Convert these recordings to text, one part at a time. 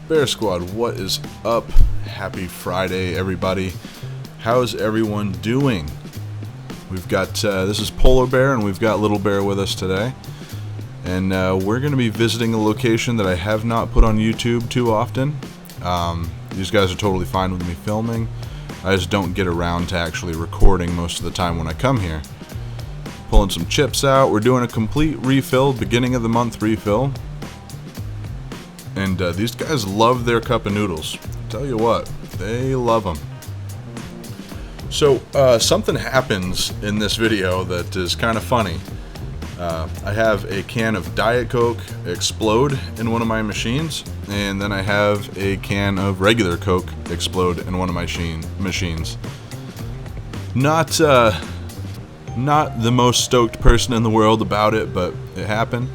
Bear Squad, what is up? Happy Friday, everybody. How's everyone doing? We've got, this is Polar Bear, and we've got Little Bear with us today. And we're going to be visiting a location that I have not put on YouTube too often. These guys are totally fine with me filming. I just don't get around to actually recording most of the time when I come here. Pulling some chips out. We're doing a complete refill, beginning of the month refill. And these guys love their cup of noodles. Tell you what, they love them. So something happens in this video that is kind of funny. I have a can of Diet Coke explode in one of my machines, and then I have a can of regular Coke explode in one of my machines. Not the most stoked person in the world about it, but it happened.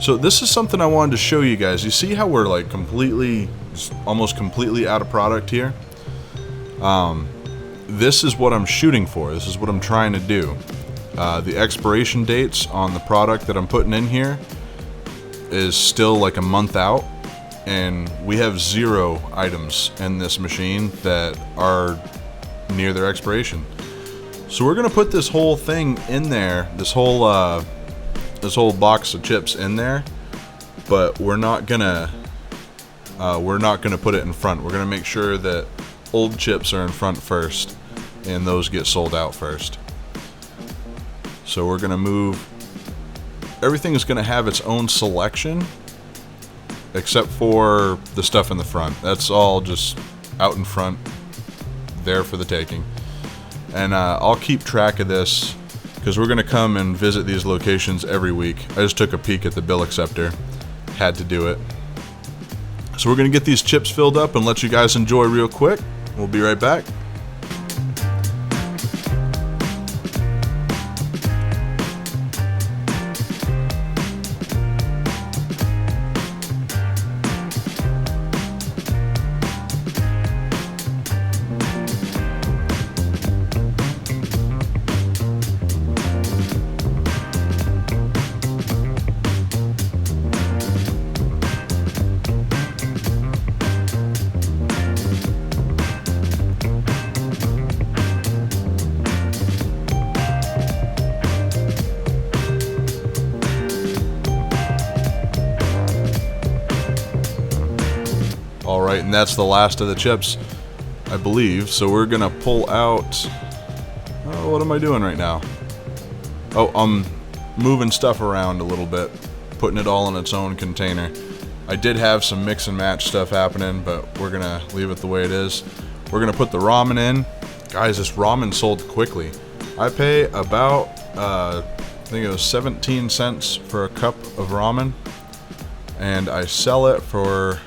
So this is something I wanted to show you guys. You see how we're like almost completely out of product here? This is what I'm shooting for. This is what I'm trying to do. The expiration dates on the product that I'm putting in here is still like a month out, and we have 0 items in this machine that are near their expiration. So we're gonna put this whole thing in there, this whole box of chips in there, but we're not gonna put it in front. We're gonna make sure that old chips are in front first, and those get sold out first. So we're gonna move. Everything is gonna have its own selection, except for the stuff in the front. That's all just out in front, there for the taking. And I'll keep track of this, because we're going to come and visit these locations every week. I just took a peek at the bill acceptor. Had to do it. So we're going to get these chips filled up and let you guys enjoy real quick. We'll be right back. Alright, and that's the last of the chips, I believe. So we're gonna pull out... Oh, what am I doing right now? Oh, I'm moving stuff around a little bit, putting it all in its own container. I did have some mix and match stuff happening, but we're gonna leave it the way it is. We're gonna put the ramen in. Guys, this ramen sold quickly. I pay about, I think it was 17 cents for a cup of ramen, and I sell it for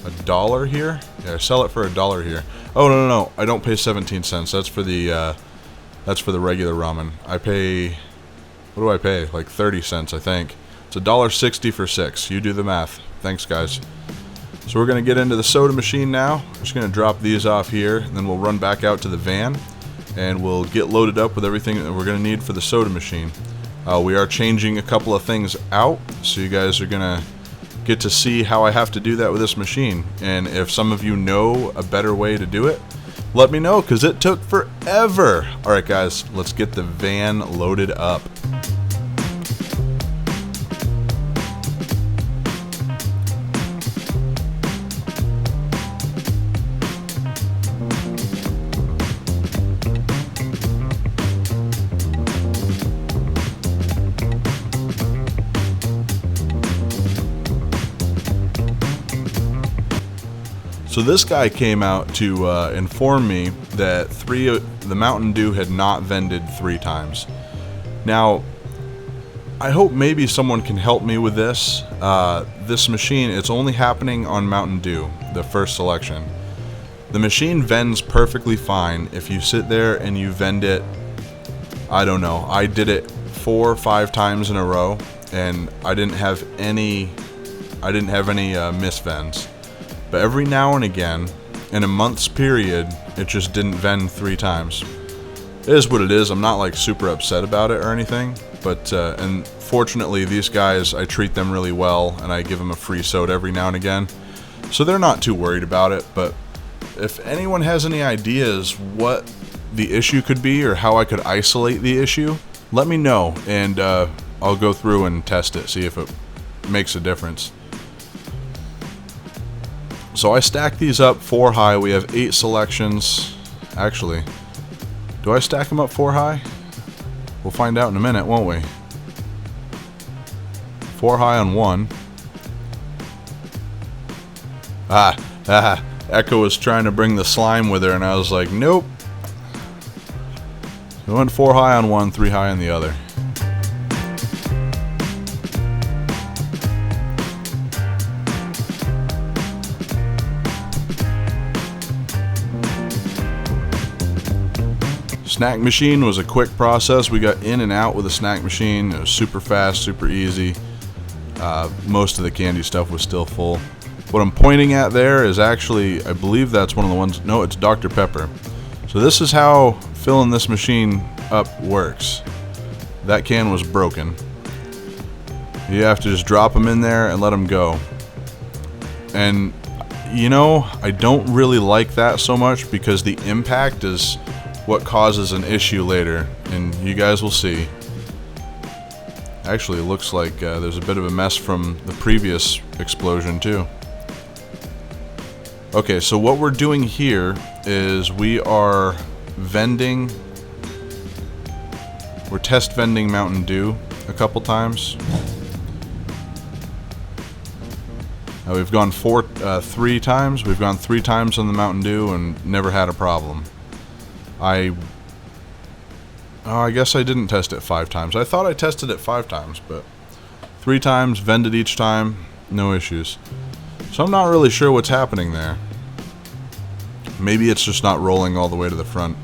$1 here. Yeah, I sell it for $1 here. Oh no, I don't pay 17 cents. That's for the regular ramen. I pay, what do I pay? Like 30 cents, I think. It's $1.60 for 6. You do the math. Thanks, guys. So we're gonna get into the soda machine now. I'm just gonna drop these off here, and then we'll run back out to the van, and we'll get loaded up with everything that we're gonna need for the soda machine. We are changing a couple of things out, so you guys are gonna get to see how I have to do that with this machine. And if some of you know a better way to do it, let me know, because it took forever. Alright guys, let's get the van loaded up. So this guy came out to inform me that the Mountain Dew had not vended 3 times. Now, I hope maybe someone can help me with this. This machine, it's only happening on Mountain Dew, the first selection. The machine vends perfectly fine if you sit there and you vend it, I don't know, I did it 4 or 5 times in a row, and I didn't have any misvends. But every now and again, in a month's period, it just didn't vend 3 times. It is what it is. I'm not like super upset about it or anything, But and fortunately, these guys, I treat them really well, and I give them a free soda every now and again, so they're not too worried about it. But if anyone has any ideas what the issue could be or how I could isolate the issue, let me know, and I'll go through and test it, see if it makes a difference. So I stack these up 4 high. We have 8 selections. Actually, do I stack them up 4 high? We'll find out in a minute, won't we? 4 high on 1. Echo was trying to bring the slime with her, and I was like, nope. We went 4 high on one, 3 high on the other. Snack machine was a quick process. We got in and out with a snack machine. It was super fast, super easy. Most of the candy stuff was still full. What I'm pointing at there is actually, I believe that's one of the ones. No, it's Dr. Pepper. So this is how filling this machine up works. That can was broken. You have to just drop them in there and let them go. And you know, I don't really like that so much because the impact is what causes an issue later, and you guys will see. Actually, it looks like there's a bit of a mess from the previous explosion too. Okay, so what we're doing here is we are vending. We're test vending Mountain Dew a couple times. We've gone 3 times. We've gone 3 times on the Mountain Dew and never had a problem. I guess I didn't test it 5 times. I thought I tested it 5 times, but 3 times, vended each time, no issues. So I'm not really sure what's happening there. Maybe it's just not rolling all the way to the front.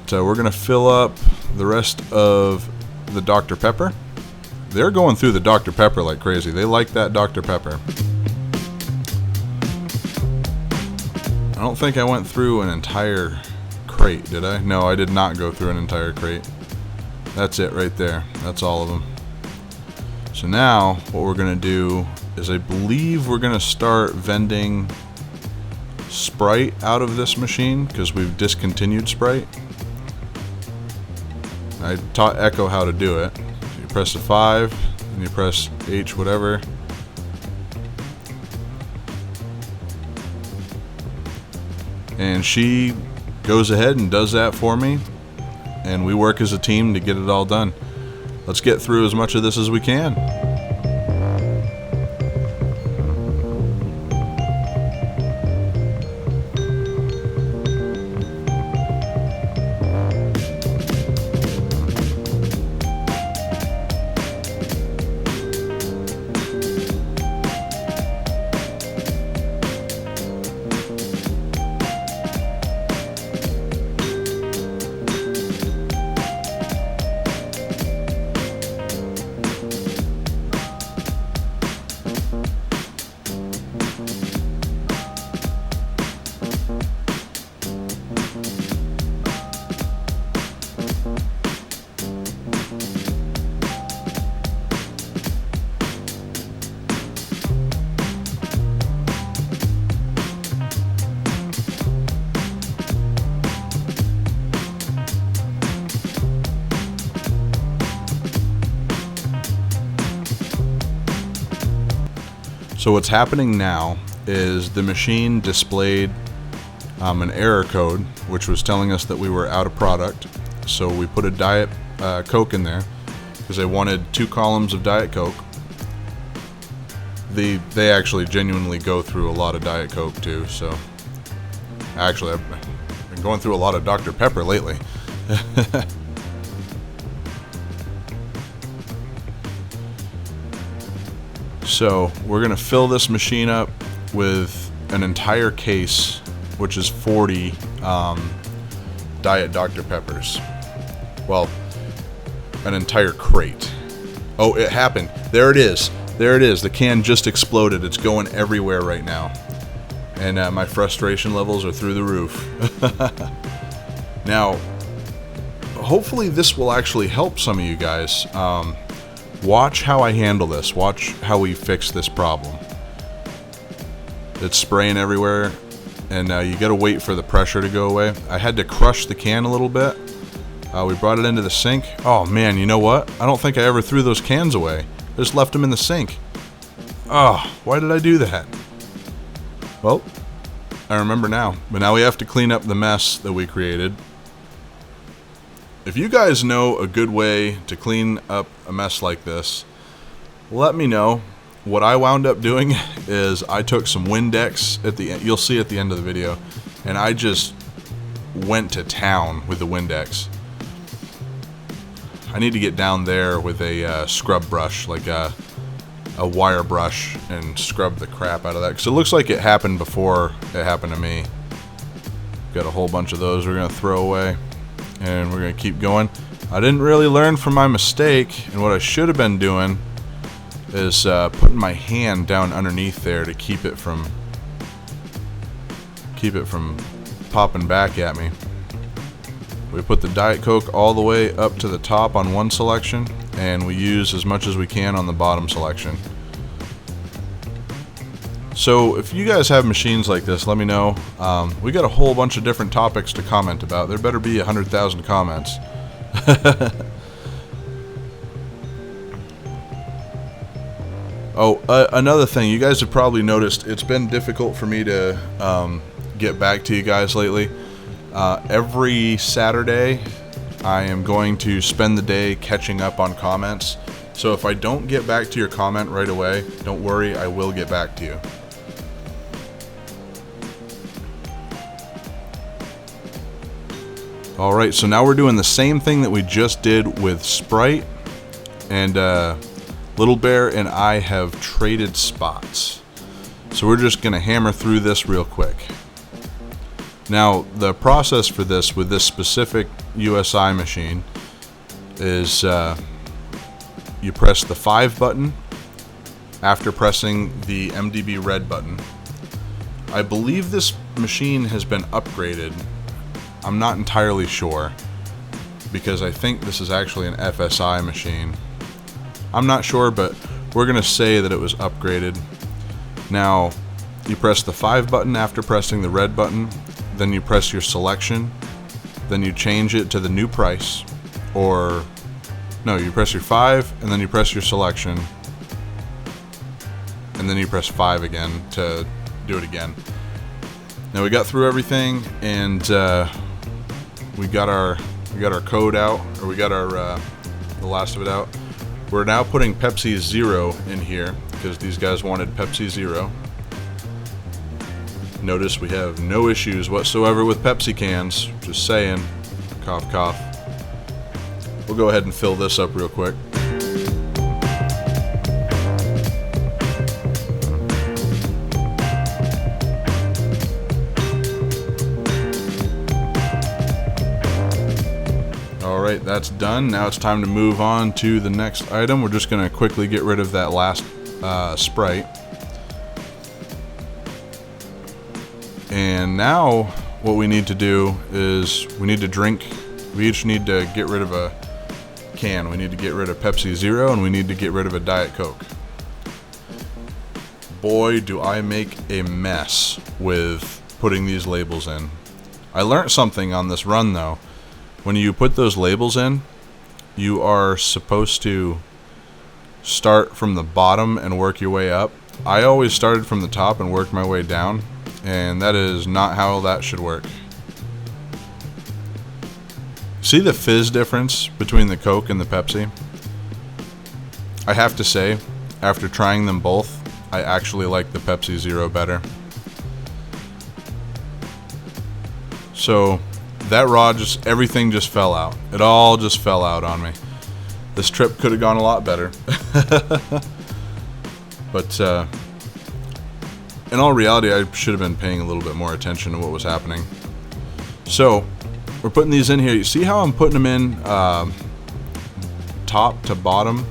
So we're gonna fill up the rest of the Dr. Pepper. They're going through the Dr. Pepper like crazy. They like that Dr. Pepper. I don't think I went through an entire crate, did I? No, I did not go through an entire crate. That's it right there. That's all of them. So now what we're gonna do is, I believe we're gonna start vending Sprite out of this machine because we've discontinued Sprite. I taught Echo how to do it. You press the 5 and you press H whatever. And she goes ahead and does that for me, and we work as a team to get it all done. Let's get through as much of this as we can. So what's happening now is the machine displayed an error code, which was telling us that we were out of product. So we put a Diet Coke in there because I wanted 2 columns of Diet Coke. They actually genuinely go through a lot of Diet Coke too. So actually, I've been going through a lot of Dr. Pepper lately. So we're gonna fill this machine up with an entire case, which is 40 Diet Dr. Peppers. Well, an entire crate. Oh, it happened. There it is. There it is. The can just exploded. It's going everywhere right now. And my frustration levels are through the roof. Now, hopefully this will actually help some of you guys. Watch how I handle this. Watch how we fix this problem. It's spraying everywhere, and you gotta wait for the pressure to go away. I had to crush the can a little bit. We brought it into the sink. Oh man, you know what? I don't think I ever threw those cans away. I just left them in the sink. Oh, why did I do that? Well, I remember now. But now we have to clean up the mess that we created. If you guys know a good way to clean up a mess like this, let me know. What I wound up doing is I took some Windex at the end. You'll see at the end of the video. And I just went to town with the Windex. I need to get down there with a scrub brush, like a wire brush, and scrub the crap out of that. Because it looks like it happened before it happened to me. Got a whole bunch of those we're going to throw away. And we're going to keep going. I didn't really learn from my mistake. And what I should have been doing is putting my hand down underneath there to keep it from popping back at me. We put the Diet Coke all the way up to the top on one selection, and we use as much as we can on the bottom selection. So if you guys have machines like this, let me know. We got a whole bunch of different topics to comment about. There better be 100,000 comments. Oh, another thing, you guys have probably noticed it's been difficult for me to get back to you guys lately. Every Saturday I am going to spend the day catching up on comments. So if I don't get back to your comment right away, don't worry, I will get back to you. Alright, so now we're doing the same thing that we just did with Sprite, and Little Bear and I have traded spots. So we're just going to hammer through this real quick. Now, the process for this with this specific USI machine is you press the 5 button after pressing the MDB red button. I believe this machine has been upgraded. I'm not entirely sure, because I think this is actually an FSI machine. I'm not sure, but we're going to say that it was upgraded. Now, you press the 5 button after pressing the red button, then you press your selection, then you change it to the new price, or no, you press your 5 and then you press your selection, and then you press 5 again to do it again. Now we got through everything, and we got our code out, or we got our the last of it out. We're now putting Pepsi Zero in here because these guys wanted Pepsi Zero. Notice we have no issues whatsoever with Pepsi cans. Just saying. Cough, cough. We'll go ahead and fill this up real quick. Alright, that's done. Now it's time to move on to the next item. We're just going to quickly get rid of that last Sprite. And now what we need to do is we need to drink. We each need to get rid of a can. We need to get rid of Pepsi Zero, and we need to get rid of a Diet Coke. Boy, do I make a mess with putting these labels in. I learned something on this run though. When you put those labels in, you are supposed to start from the bottom and work your way up. I always started from the top and worked my way down, and that is not how that should work. See the fizz difference between the Coke and the Pepsi? I have to say, after trying them both, I actually like the Pepsi Zero better. So that raw, everything just fell out. It all just fell out on me. This trip could have gone a lot better. But in all reality, I should have been paying a little bit more attention to what was happening. So we're putting these in here. You see how I'm putting them in top to bottom?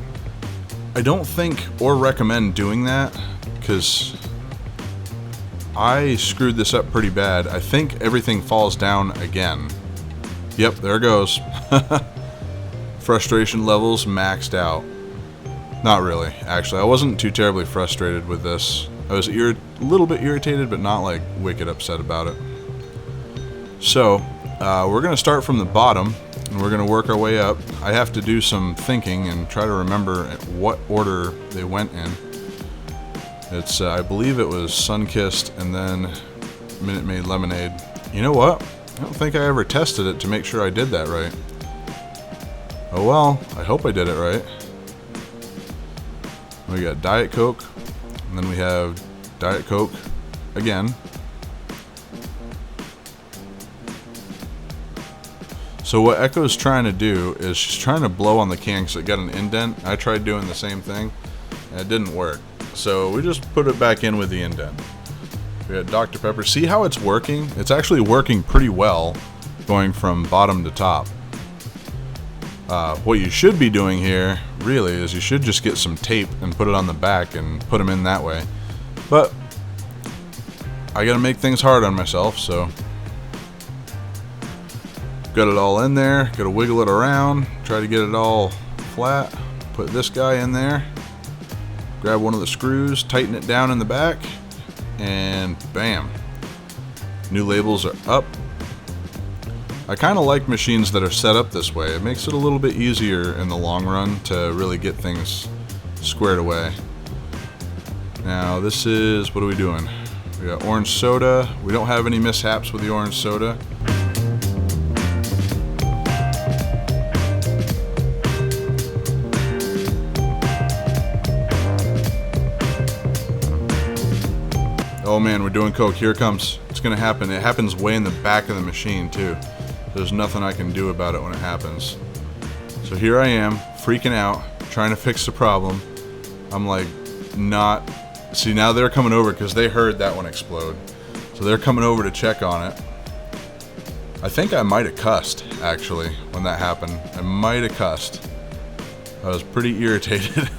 I don't think or recommend doing that, because I screwed this up pretty bad. I think everything falls down again. Yep, there it goes. Frustration levels maxed out. Not really, actually. I wasn't too terribly frustrated with this. I was a little bit irritated, but not like wicked upset about it. So, we're going to start from the bottom, and we're going to work our way up. I have to do some thinking and try to remember what order they went in. It's, I believe it was Sunkissed and then Minute Maid Lemonade. You know what? I don't think I ever tested it to make sure I did that right. Oh well, I hope I did it right. We got Diet Coke, and then we have Diet Coke again. So what Echo's trying to do is she's trying to blow on the can because it got an indent. I tried doing the same thing, and it didn't work. So we just put it back in with the indent. We got Dr. Pepper. See how it's working? It's actually working pretty well, going from bottom to top. What you should be doing here, really, is you should just get some tape and put it on the back and put them in that way. But I gotta make things hard on myself, so got it all in there. Gotta wiggle it around, try to get it all flat. Put this guy in there. Grab one of the screws, tighten it down in the back, and bam. New labels are up. I kind of like machines that are set up this way. It makes it a little bit easier in the long run to really get things squared away. Now this is, what are we doing? We got orange soda. We don't have any mishaps with the orange soda. Oh man, we're doing Coke. Here it comes. It's gonna happen. It happens way in the back of the machine too. There's nothing I can do about it when it happens. So here I am, freaking out, trying to fix the problem. I'm like, not... See, now they're coming over because they heard that one explode. So they're coming over to check on it. I think I might have cussed, actually, when that happened. I might have cussed. I was pretty irritated.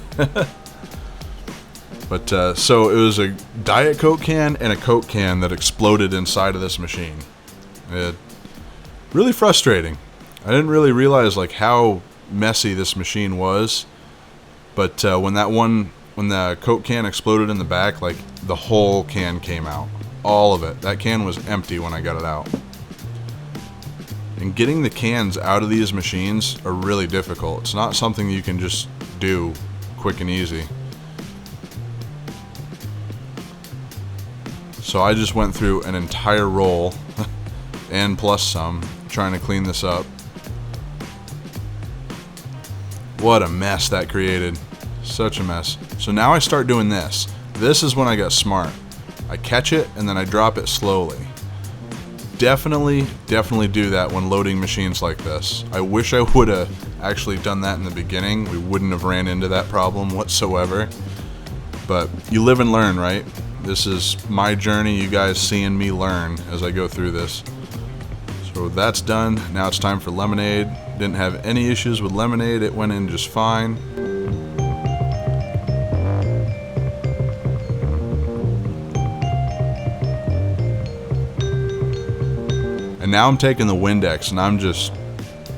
But, so it was a Diet Coke can and a Coke can that exploded inside of this machine. Really frustrating. I didn't really realize like how messy this machine was. But when the Coke can exploded in the back, like the whole can came out. All of it. That can was empty when I got it out. And getting the cans out of these machines are really difficult. It's not something you can just do quick and easy. So I just went through an entire roll and plus some trying to clean this up. What a mess that created. Such a mess. So now I start doing this. This is when I got smart. I catch it and then I drop it slowly. Definitely do that when loading machines like this. I wish I would have actually done that in the beginning. We wouldn't have ran into that problem whatsoever. But you live and learn, right? This is my journey, you guys seeing me learn as I go through this. So that's done. Now it's time for lemonade. Didn't have any issues with lemonade. It went in just fine. And now I'm taking the Windex and I'm just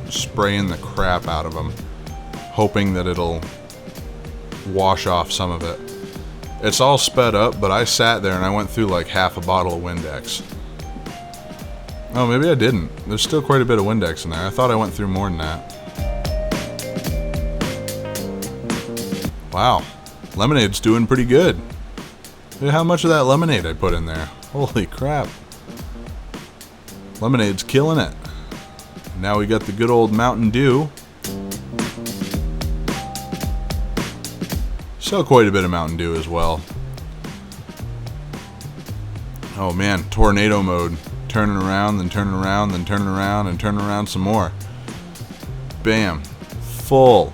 spraying the crap out of them, hoping that it'll wash off some of it. It's all sped up, but I sat there and I went through like half a bottle of Windex. Oh, maybe I didn't. There's still quite a bit of Windex in there. I thought I went through more than that. Wow. Lemonade's doing pretty good. Look at how much of that lemonade I put in there. Holy crap. Lemonade's killing it. Now we got the good old Mountain Dew. Still quite a bit of Mountain Dew as well. Oh man, tornado mode. Turning around, then turning around, then turning around, and turning around some more. Bam. Full.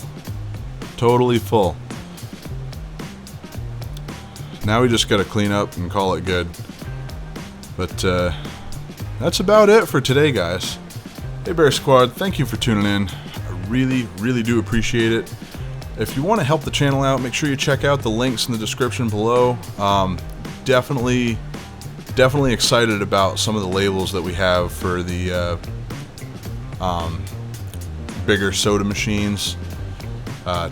Totally full. Now we just gotta clean up and call it good. But that's about it for today, guys. Hey Bear Squad, thank you for tuning in. I really do appreciate it. If you want to help the channel out, make sure you check out the links in the description below. Definitely excited about some of the labels that we have for the bigger soda machines.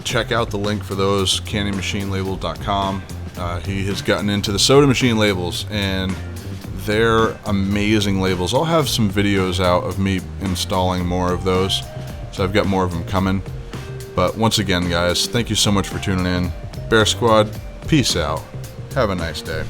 Check out the link for those, candymachinelabel.com. He has gotten into the soda machine labels, and they're amazing labels. I'll have some videos out of me installing more of those, so I've got more of them coming. But once again, guys, thank you so much for tuning in. Bear Squad, peace out. Have a nice day.